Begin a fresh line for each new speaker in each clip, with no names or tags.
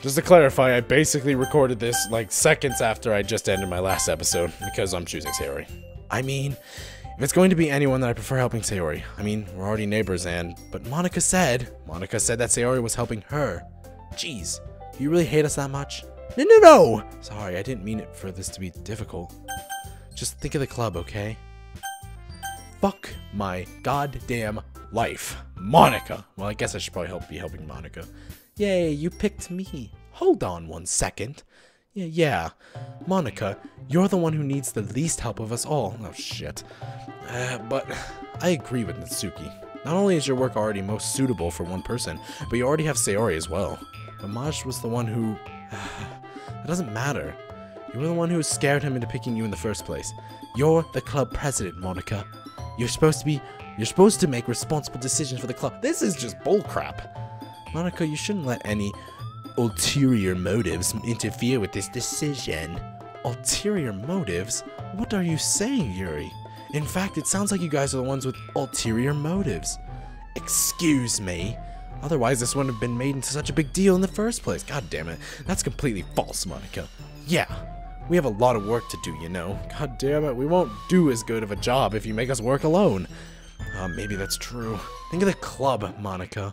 Just to clarify, I basically recorded this like seconds after I just ended my last episode because I'm choosing Sayori. I mean, if it's going to be anyone that I prefer helping Sayori. I mean, we're already neighbors but Monica said that Sayori was helping her. Jeez, do you really hate us that much? No! Sorry, I didn't mean it for this to be difficult. Just think of the club, okay? Fuck my goddamn life. Monica! Well, I guess I should probably be helping Monica. Yay, you picked me. Hold on 1 second. Yeah. Monica, you're the one who needs the least help of us all. Oh, shit. But I agree with Natsuki. Not only is your work already most suitable for one person, but you already have Sayori as well. But Maj was the one who... It doesn't matter. You were the one who scared him into picking you in the first place. You're the club president, Monica. You're supposed to make responsible decisions for the club. This is just bullcrap. Monica, you shouldn't let any ulterior motives interfere with this decision. Ulterior motives? What are you saying, Yuri? In fact, it sounds like you guys are the ones with ulterior motives. Excuse me? Otherwise, this wouldn't have been made into such a big deal in the first place. God damn it. That's completely false, Monica. Yeah, we have a lot of work to do, you know. God damn it, we won't do as good of a job if you make us work alone. Maybe that's true. Think of the club, Monica.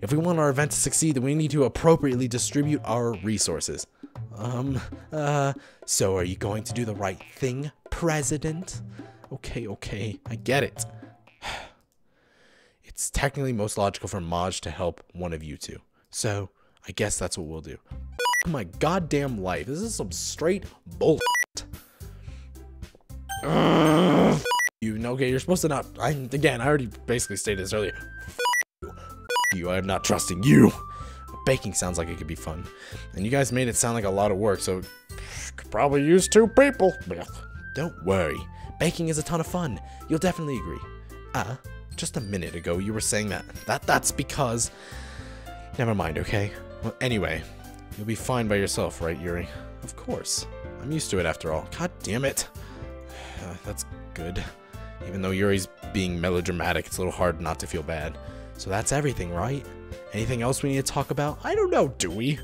If we want our event to succeed, then we need to appropriately distribute our resources. So are you going to do the right thing, President? Okay, I get it. It's technically most logical for Maj to help one of you two. So, I guess that's what we'll do. My goddamn life. This is some straight bullshit. Okay, you're supposed to not... Again, I already basically stated this earlier. You, I am not trusting you. Baking sounds like it could be fun. And you guys made it sound like a lot of work, so... Could probably use 2 people. Don't worry. Baking is a ton of fun. You'll definitely agree. Just a minute ago you were saying that. That's because... Never mind, okay? Well, anyway. You'll be fine by yourself, right, Yuri? Of course. I'm used to it after all. God damn it. That's good. Even though Yuri's being melodramatic, it's a little hard not to feel bad. So that's everything, right? Anything else we need to talk about? I don't know, do we?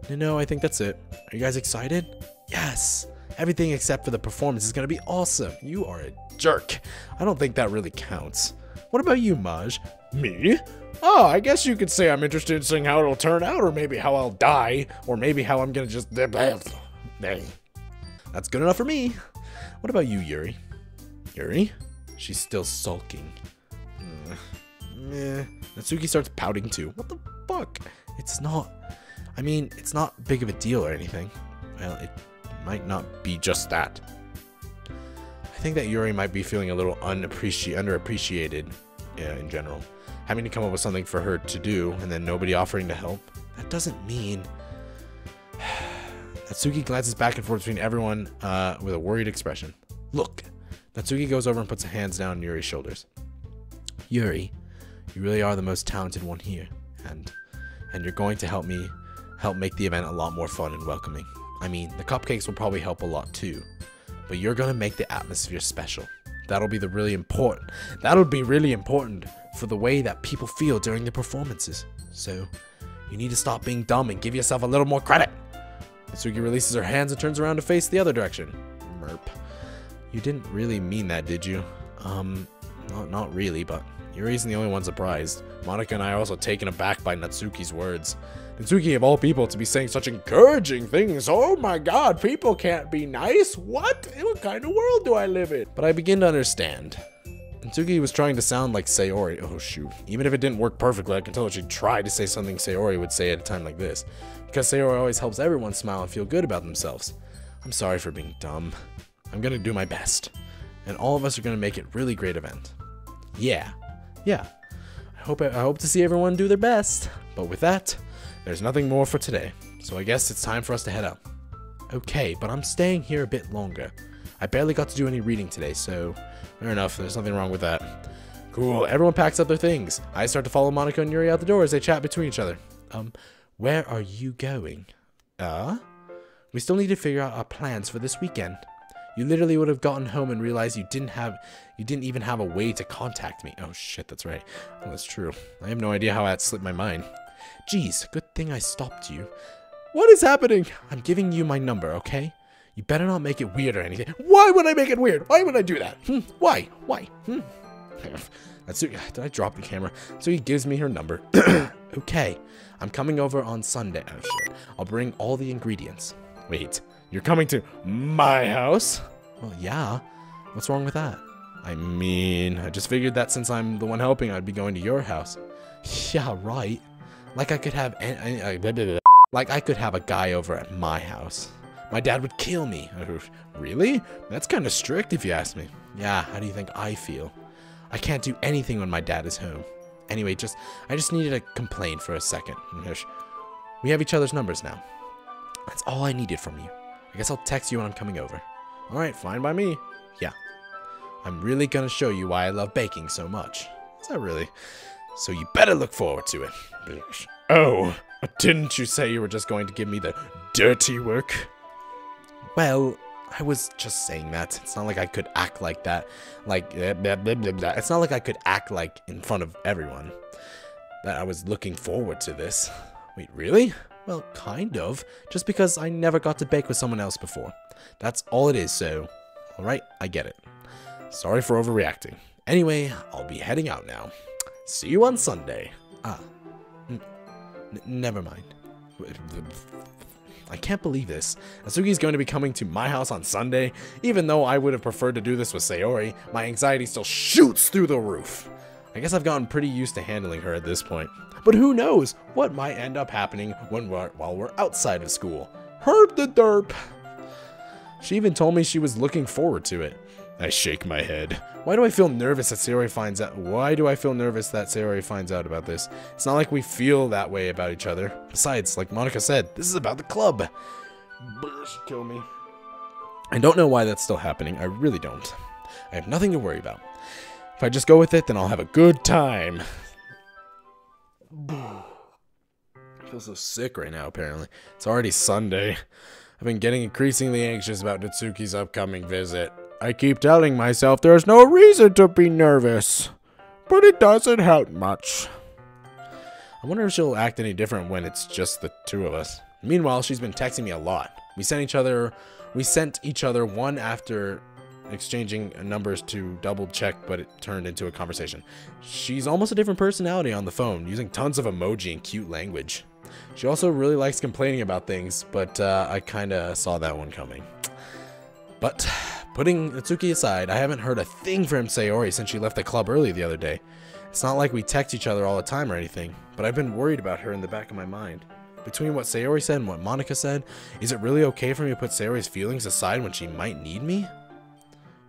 No, I think that's it. Are you guys excited? Yes! Everything except for the performance is gonna be awesome. You are a jerk. I don't think that really counts. What about you, Maj? Me? Oh, I guess you could say I'm interested in seeing how it'll turn out, or maybe how I'll die, or maybe how I'm gonna just... That's good enough for me. What about you, Yuri? Yuri? She's still sulking. Natsuki starts pouting too. What the fuck? It's not... I mean, it's not big of a deal or anything. Well, it might not be just that. I think that Yuri might be feeling a little underappreciated in general. Having to come up with something for her to do, and then nobody offering to help. That doesn't mean... Natsuki glances back and forth between everyone with a worried expression. Look. Natsuki goes over and puts her hands down on Yuri's shoulders. Yuri, you really are the most talented one here, and you're going to help make the event a lot more fun and welcoming. I mean, the cupcakes will probably help a lot too, but you're gonna make the atmosphere special. That'll be really important for the way that people feel during the performances. So, you need to stop being dumb and give yourself a little more credit. Natsuki releases her hands and turns around to face the other direction. Merp. You didn't really mean that, did you? Not really, but Yuri's the only one surprised. Monica and I are also taken aback by Natsuki's words. Natsuki, of all people, to be saying such encouraging things. Oh my god, people can't be nice? What? What kind of world do I live in? But I begin to understand. Natsuki was trying to sound like Sayori. Oh shoot. Even if it didn't work perfectly, I can tell she tried to say something Sayori would say at a time like this. Because Sayori always helps everyone smile and feel good about themselves. I'm sorry for being dumb. I'm gonna do my best. And all of us are gonna make it a really great event. Yeah. I hope to see everyone do their best. But with that, there's nothing more for today. So I guess it's time for us to head out. Okay, but I'm staying here a bit longer. I barely got to do any reading today, so fair enough, there's nothing wrong with that. Cool, everyone packs up their things. I start to follow Monica and Yuri out the door as they chat between each other. Where are you going? We still need to figure out our plans for this weekend. You literally would have gotten home and realized you didn't even have a way to contact me. Oh shit, that's right. Oh, that's true. I have no idea how that slipped my mind. Geez, good thing I stopped you. What is happening? I'm giving you my number, okay? You better not make it weird or anything. Why would I make it weird? Why would I do that? Why? Why? Did I drop the camera? So he gives me her number. Okay, I'm coming over on Sunday. Oh, shit. I'll bring all the ingredients. Wait, you're coming to my house? Well, yeah. What's wrong with that? I mean, I just figured that since I'm the one helping, I'd be going to your house. Yeah, right. Like I could have like I could have a guy over at my house. My dad would kill me. Really? That's kind of strict if you ask me. Yeah, how do you think I feel? I can't do anything when my dad is home. Anyway, I just needed to complain for a second. We have each other's numbers now. That's all I needed from you. I guess I'll text you when I'm coming over. Alright, fine by me. Yeah. I'm really gonna show you why I love baking so much. Is that really? So you better look forward to it. Oh, didn't you say you were just going to give me the dirty work? Well, I was just saying that. It's not like I could act like that. Like, it's not like I could act like in front of everyone that I was looking forward to this. Wait, really? Well, kind of. Just because I never got to bake with someone else before. That's all it is, so... Alright, I get it. Sorry for overreacting. Anyway, I'll be heading out now. See you on Sunday. Never mind. I can't believe this. Asugi's going to be coming to my house on Sunday. Even though I would have preferred to do this with Sayori, my anxiety still shoots through the roof. I guess I've gotten pretty used to handling her at this point. But who knows what might end up happening while we're outside of school. Herp the derp. She even told me she was looking forward to it. I shake my head. Why do I feel nervous that Sayori finds out? Why do I feel nervous that Sayori finds out about this? It's not like we feel that way about each other. Besides, like Monica said, this is about the club. Kill me. I don't know why that's still happening. I really don't. I have nothing to worry about. If I just go with it, then I'll have a good time. I feel so sick right now, apparently. It's already Sunday. I've been getting increasingly anxious about Natsuki's upcoming visit. I keep telling myself there's no reason to be nervous, but it doesn't help much. I wonder if she'll act any different when it's just the two of us. Meanwhile, she's been texting me a lot. We sent each other one after exchanging numbers to double check, but it turned into a conversation. She's almost a different personality on the phone, using tons of emoji and cute language. She also really likes complaining about things, but I kinda saw that one coming. But putting Natsuki aside, I haven't heard a thing from Sayori since she left the club early the other day. It's not like we text each other all the time or anything, but I've been worried about her in the back of my mind. Between what Sayori said and what Monica said, is it really okay for me to put Sayori's feelings aside when she might need me?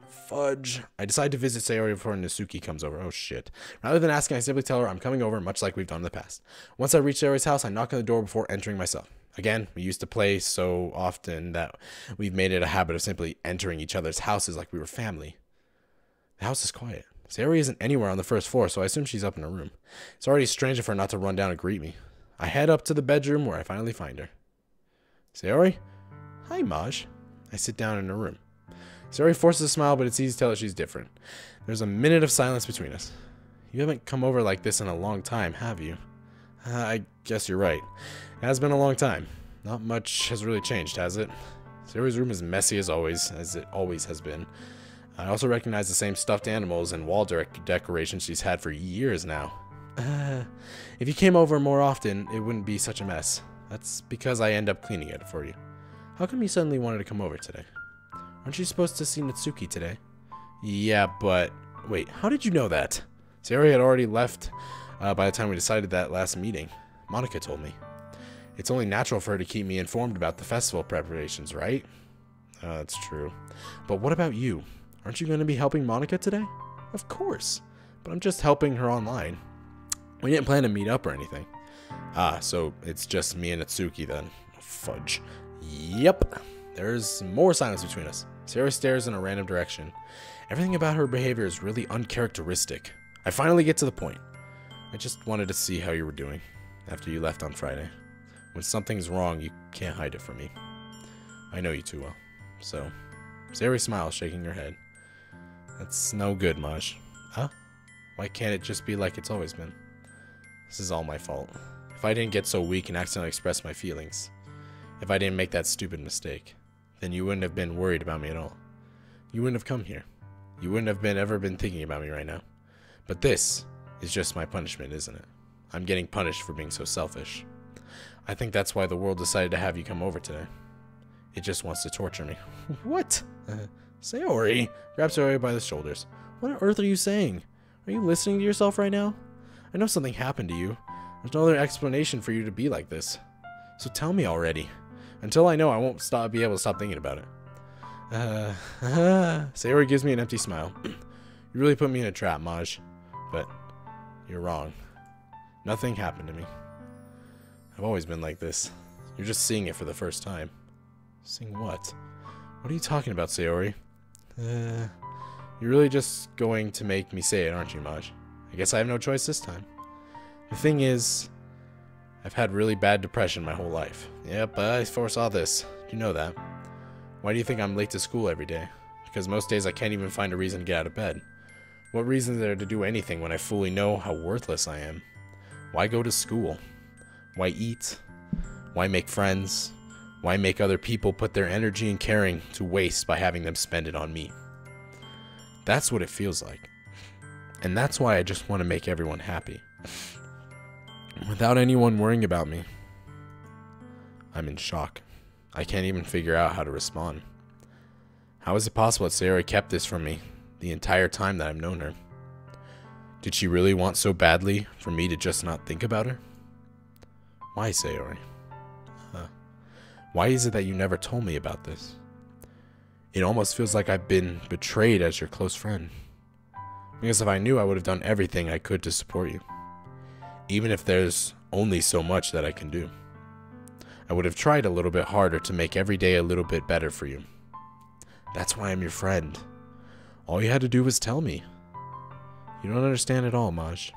Fudge. I decide to visit Sayori before Natsuki comes over. Oh shit. Rather than asking, I simply tell her I'm coming over, much like we've done in the past. Once I reach Sayori's house, I knock on the door before entering myself. Again, we used to play so often that we've made it a habit of simply entering each other's houses like we were family. The house is quiet. Sayori isn't anywhere on the first floor, so I assume she's up in her room. It's already strange of her not to run down and greet me. I head up to the bedroom where I finally find her. Sayori? Hi, Maj. I sit down in her room. Sayori forces a smile, but it's easy to tell that she's different. There's a minute of silence between us. You haven't come over like this in a long time, have you? I guess you're right. It has been a long time. Not much has really changed, has it? Sayori's room is messy as it always has been. I also recognize the same stuffed animals and wall decorations she's had for years now. If you came over more often, it wouldn't be such a mess. That's because I end up cleaning it for you. How come you suddenly wanted to come over today? Aren't you supposed to see Natsuki today? Yeah, but... Wait, how did you know that? Sayori had already left by the time we decided that last meeting. Monica told me. It's only natural for her to keep me informed about the festival preparations, right? That's true. But what about you? Aren't you going to be helping Monica today? Of course. But I'm just helping her online. We didn't plan to meet up or anything. So it's just me and Natsuki then. Fudge. Yep. There's more silence between us. Sayori stares in a random direction. Everything about her behavior is really uncharacteristic. I finally get to the point. I just wanted to see how you were doing after you left on Friday. When something's wrong, you can't hide it from me. I know you too well. So, Sayori smiles, shaking her head. That's no good, Maj. Huh? Why can't it just be like it's always been? This is all my fault. If I didn't get so weak and accidentally express my feelings. if I didn't make that stupid mistake. Then you wouldn't have been worried about me at all. You wouldn't have come here. You wouldn't have ever been thinking about me right now. But this is just my punishment, isn't it? I'm getting punished for being so selfish. I think that's why the world decided to have you come over today. It just wants to torture me. What? Sayori grabs Sayori by the shoulders. What on earth are you saying? Are you listening to yourself right now? I know something happened to you. There's no other explanation for you to be like this. So tell me already. Until I know, I won't be able to stop thinking about it. Sayori gives me an empty smile. You really put me in a trap, Maj. But you're wrong. Nothing happened to me. I've always been like this. You're just seeing it for the first time. Seeing what? What are you talking about, Sayori? You're really just going to make me say it, aren't you, Maj? I guess I have no choice this time. The thing is, I've had really bad depression my whole life. Yep, I foresaw this. Do you know that? Why do you think I'm late to school every day? Because most days I can't even find a reason to get out of bed. What reason is there to do anything when I fully know how worthless I am? Why go to school? Why eat? Why make friends? Why make other people put their energy and caring to waste by having them spend it on me? That's what it feels like. And that's why I just want to make everyone happy. Without anyone worrying about me. I'm in shock. I can't even figure out how to respond. How is it possible that Sayori kept this from me the entire time that I've known her? Did she really want so badly for me to just not think about her? Why, Sayori? Why is it that you never told me about this? It almost feels like I've been betrayed as your close friend. Because if I knew, I would have done everything I could to support you. Even if there's only so much that I can do. I would have tried a little bit harder to make every day a little bit better for you. That's why I'm your friend. All you had to do was tell me. You don't understand at all, Maj.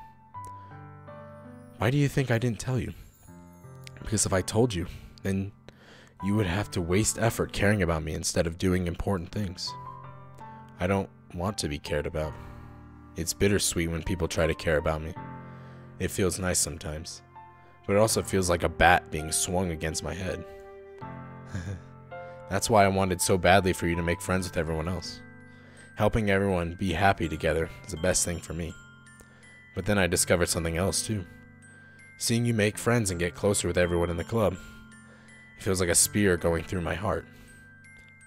Why do you think I didn't tell you? Because if I told you, then you would have to waste effort caring about me instead of doing important things. I don't want to be cared about. It's bittersweet when people try to care about me. It feels nice sometimes, but it also feels like a bat being swung against my head. That's why I wanted so badly for you to make friends with everyone else. Helping everyone be happy together is the best thing for me. But then I discovered something else too. Seeing you make friends and get closer with everyone in the club. It feels like a spear going through my heart.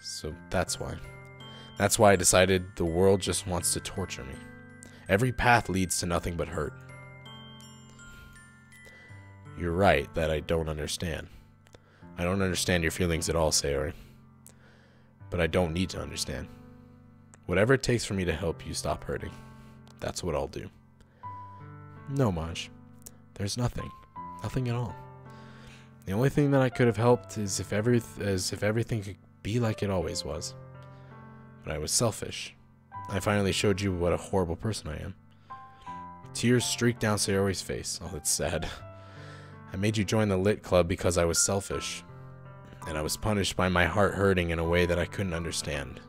So that's why. That's why I decided the world just wants to torture me. Every path leads to nothing but hurt. You're right that I don't understand. I don't understand your feelings at all, Sayori. But I don't need to understand. Whatever it takes for me to help you stop hurting, that's what I'll do. No, Maj. There's nothing. Nothing at all. The only thing that I could have helped is if everything could be like it always was. But I was selfish. I finally showed you what a horrible person I am. Tears streaked down Sayori's face. Oh, that's sad. I made you join the lit club because I was selfish. And I was punished by my heart hurting in a way that I couldn't understand.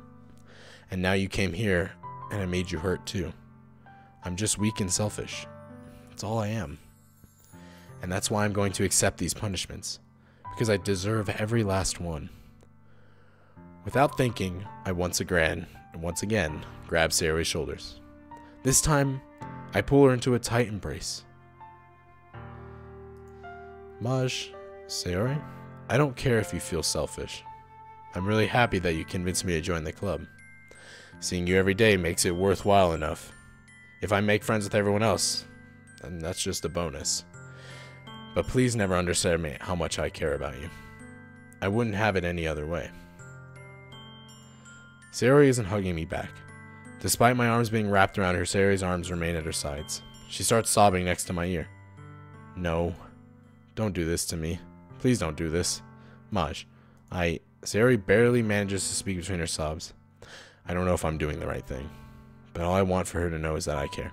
And now you came here, and I made you hurt too. I'm just weak and selfish. That's all I am. And that's why I'm going to accept these punishments. Because I deserve every last one. Without thinking, I once again grab Sayori's shoulders. This time, I pull her into a tight embrace. Maj, Sayori, I don't care if you feel selfish. I'm really happy that you convinced me to join the club. Seeing you every day makes it worthwhile enough. If I make friends with everyone else, then that's just a bonus. But please never underestimate how much I care about you. I wouldn't have it any other way. Sayori isn't hugging me back. Despite my arms being wrapped around her, Sayori's arms remain at her sides. She starts sobbing next to my ear. No. Don't do this to me. Please don't do this. Maj, Sayori barely manages to speak between her sobs. I don't know if I'm doing the right thing. But all I want for her to know is that I care.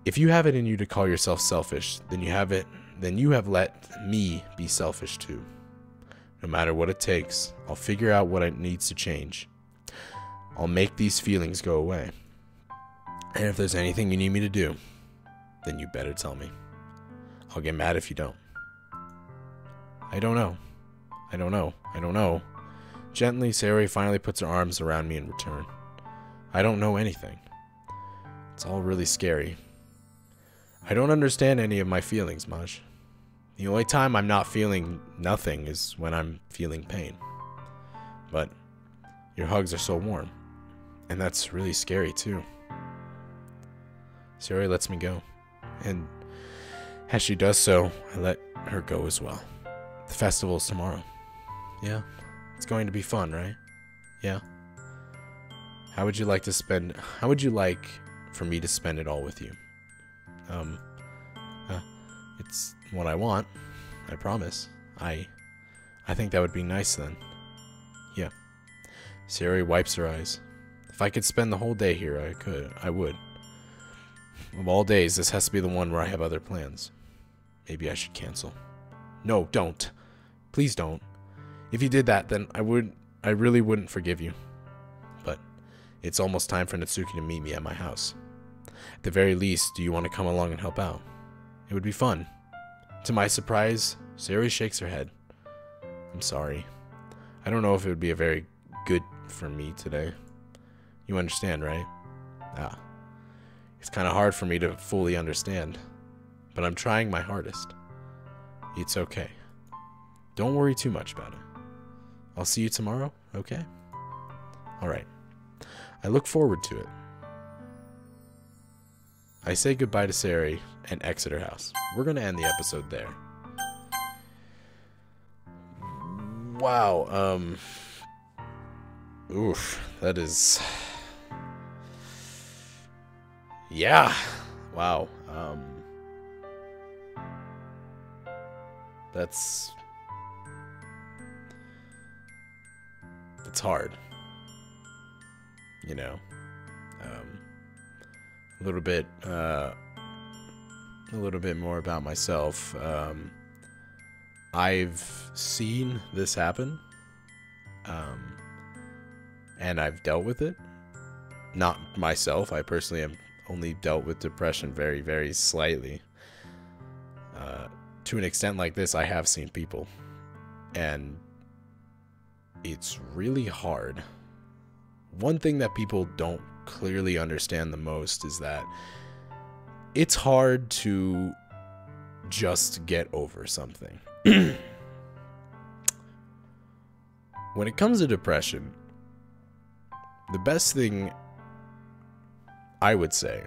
If you have it in you to call yourself selfish, then you have let me be selfish too. No matter what it takes, I'll figure out what needs to change. I'll make these feelings go away. And if there's anything you need me to do, then you better tell me. I'll get mad if you don't. I don't know. I don't know. I don't know. Gently, Sayori finally puts her arms around me in return. I don't know anything. It's all really scary. I don't understand any of my feelings, Maj. The only time I'm not feeling nothing is when I'm feeling pain. But your hugs are so warm. And that's really scary, too. Sayori lets me go. And as she does so, I let her go as well. The festival's tomorrow. Yeah, it's going to be fun, right? Yeah. How would you like for me to spend it all with you? It's what I want. I promise. I think that would be nice then. Yeah. Sayori wipes her eyes. If I could spend the whole day here, I would. Of all days, this has to be the one where I have other plans. Maybe I should cancel. No, don't. Please don't. If you did that, then I really wouldn't forgive you. But it's almost time for Natsuki to meet me at my house. At the very least, do you want to come along and help out? It would be fun. To my surprise, Sayori shakes her head. I'm sorry. I don't know if it would be a very good for me today. You understand, right? It's kind of hard for me to fully understand. But I'm trying my hardest. It's okay. Don't worry too much about it. I'll see you tomorrow, okay? Alright. I look forward to it. I say goodbye to Sayori and exit her house. We're going to end the episode there. Wow, oof, that is... Yeah, wow, that's hard, you know. A little bit more about myself. I've seen this happen, and I've dealt with it. Not myself. I personally have only dealt with depression very, very slightly. To an extent like this, I have seen people, and it's really hard. One thing that people don't clearly understand the most is that it's hard to just get over something. When it comes to depression, the best thing I would say,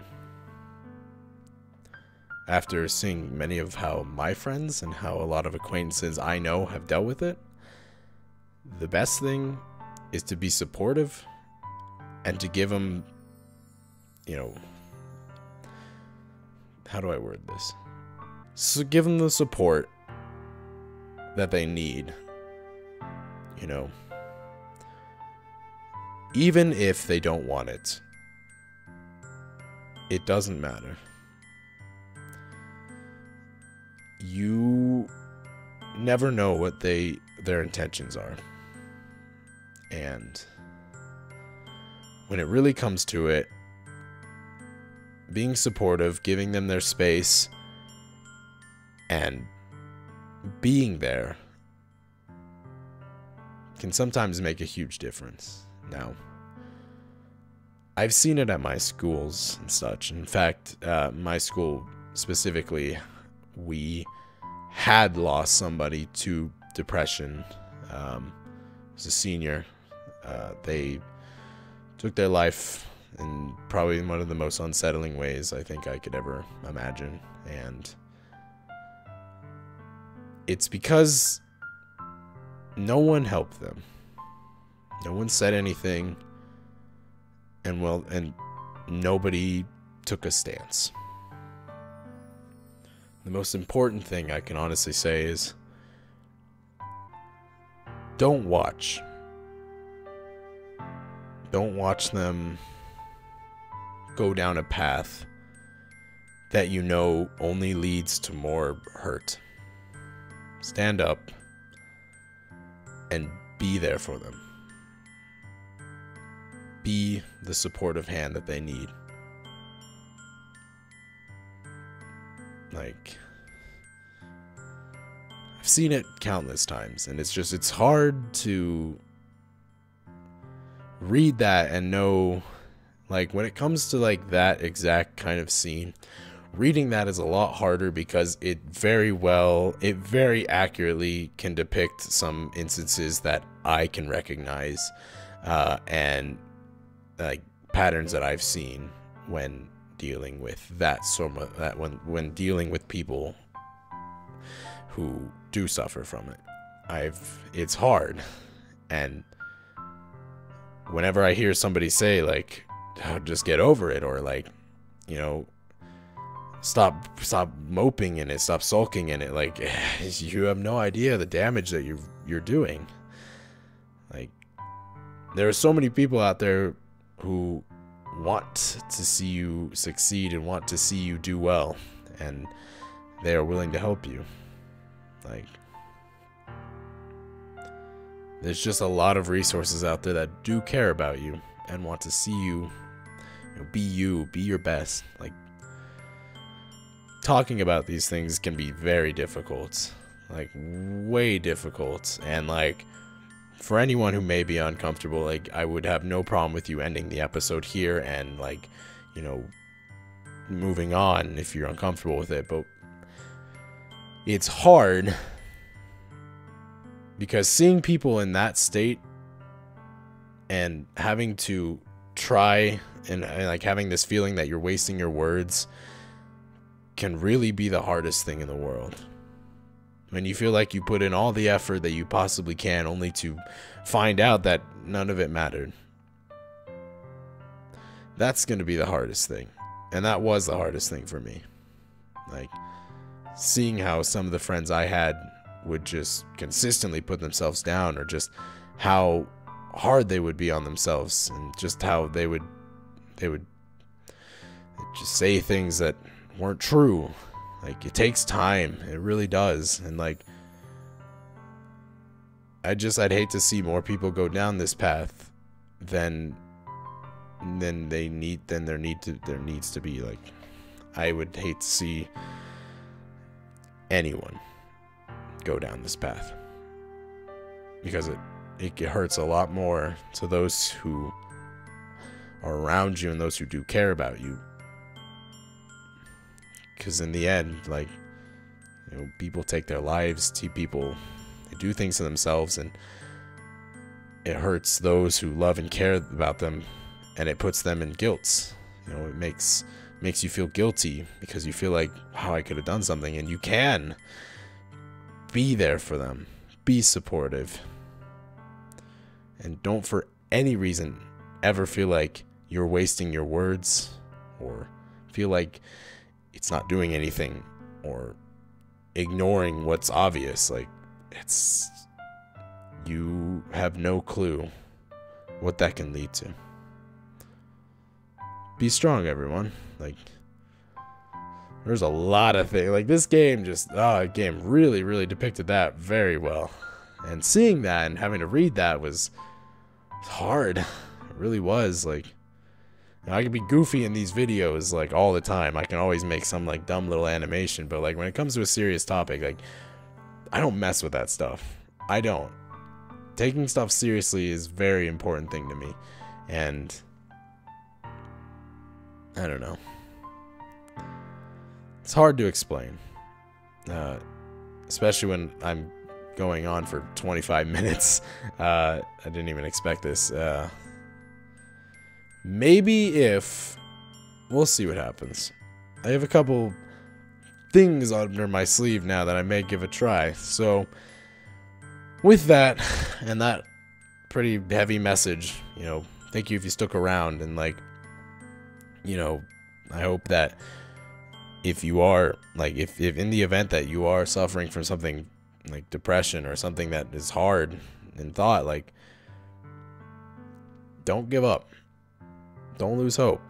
after seeing many of how my friends and how a lot of acquaintances I know have dealt with it, the best thing is to be supportive and to give them, you know, how do I word this? So give them the support that they need, you know, even if they don't want it. It doesn't matter. You never know what their intentions are. And when it really comes to it, being supportive, giving them their space, and being there can sometimes make a huge difference. Now, I've seen it at my schools and such. In fact, my school specifically, we had lost somebody to depression. As a senior, they took their life in probably one of the most unsettling ways I think I could ever imagine. And it's because no one helped them. No one said anything. And nobody took a stance. The most important thing I can honestly say is don't watch. Don't watch them go down a path that you know only leads to more hurt. Stand up and be there for them. Be the supportive hand that they need. Like, I I've seen it countless times, and it's hard to read that and know, like, when it comes to like that exact kind of scene, reading that is a lot harder because it very accurately can depict some instances that I can recognize, and like patterns that I've seen when dealing with when dealing with people who do suffer from it. It's hard, and whenever I hear somebody say like, oh, just get over it, or like, you know, stop moping in it, stop sulking in it, like, you have no idea the damage that you're doing. Like, there are so many people out there who want to see you succeed and want to see you do well, and they are willing to help you. Like, there's just a lot of resources out there that do care about you and want to see you, be your best. Like, talking about these things can be very difficult, like way difficult, and like, for anyone who may be uncomfortable, like, I would have no problem with you ending the episode here and, like, you know, moving on if you're uncomfortable with it. But it's hard because seeing people in that state and having to try and like having this feeling that you're wasting your words can really be the hardest thing in the world. When you feel like you put in all the effort that you possibly can, only to find out that none of it mattered. That's going to be the hardest thing. And that was the hardest thing for me. Like, seeing how some of the friends I had would just consistently put themselves down, or just how hard they would be on themselves, and just how they would just say things that weren't true. Like, it takes time, it really does. And like, I'd hate to see more people go down this path than there needs to be. Like, I would hate to see anyone go down this path, because it hurts a lot more to those who are around you and those who do care about you. Because in the end, like, you know, people take their lives, they do things to themselves, and it hurts those who love and care about them, and it puts them in guilt. You know, it makes you feel guilty because you feel like, oh, I could have done something. And you can be there for them, be supportive, and don't for any reason ever feel like you're wasting your words, or feel like it's not doing anything, or ignoring what's obvious. Like, you have no clue what that can lead to. Be strong, everyone. Like, there's a lot of things. Like, this game game really depicted that very well. And seeing that and having to read that was hard. It really was. Like, I can be goofy in these videos, like, all the time. I can always make some, like, dumb little animation. But, like, when it comes to a serious topic, like, I don't mess with that stuff. I don't. Taking stuff seriously is a very important thing to me. And I don't know. It's hard to explain. Especially when I'm going on for 25 minutes. I didn't even expect this. Maybe we'll see what happens. I have a couple things under my sleeve now that I may give a try. So, with that, and that pretty heavy message, you know, thank you if you stuck around, and, like, you know, I hope that if you are, like, if in the event that you are suffering from something like depression or something that is hard in thought, like, don't give up. Don't lose hope.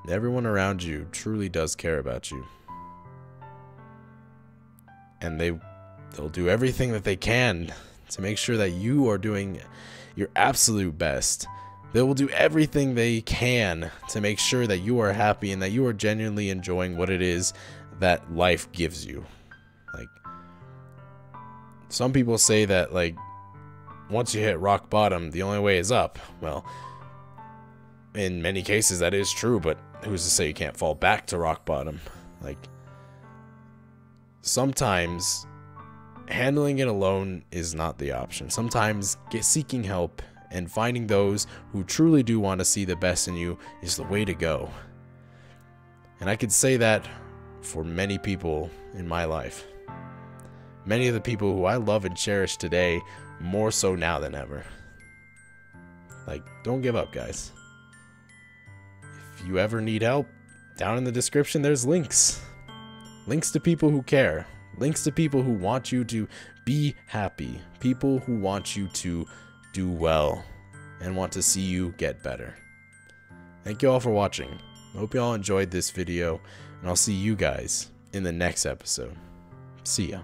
Everyone around you truly does care about you. And they'll do everything that they can to make sure that you are doing your absolute best. They will do everything they can to make sure that you are happy and that you are genuinely enjoying what it is that life gives you. Like, Some people say that, like, once you hit rock bottom, the only way is up. Well, in many cases that is true, but who's to say you can't fall back to rock bottom? Like, sometimes handling it alone is not the option. Sometimes seeking help and finding those who truly do want to see the best in you is the way to go. And I could say that for many people in my life. Many of the people who I love and cherish today, more so now than ever. Like, don't give up, guys. If you ever need help, down in the description there's links. Links to people who care. Links to people who want you to be happy. People who want you to do well and want to see you get better. Thank you all for watching. I hope you all enjoyed this video, and I'll see you guys in the next episode. See ya.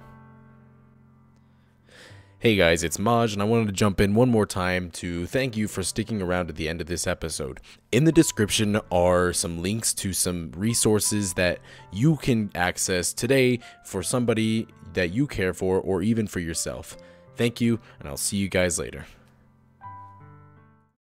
Hey guys, it's Maj, and I wanted to jump in one more time to thank you for sticking around to the end of this episode. In the description are some links to some resources that you can access today for somebody that you care for, or even for yourself. Thank you, and I'll see you guys later.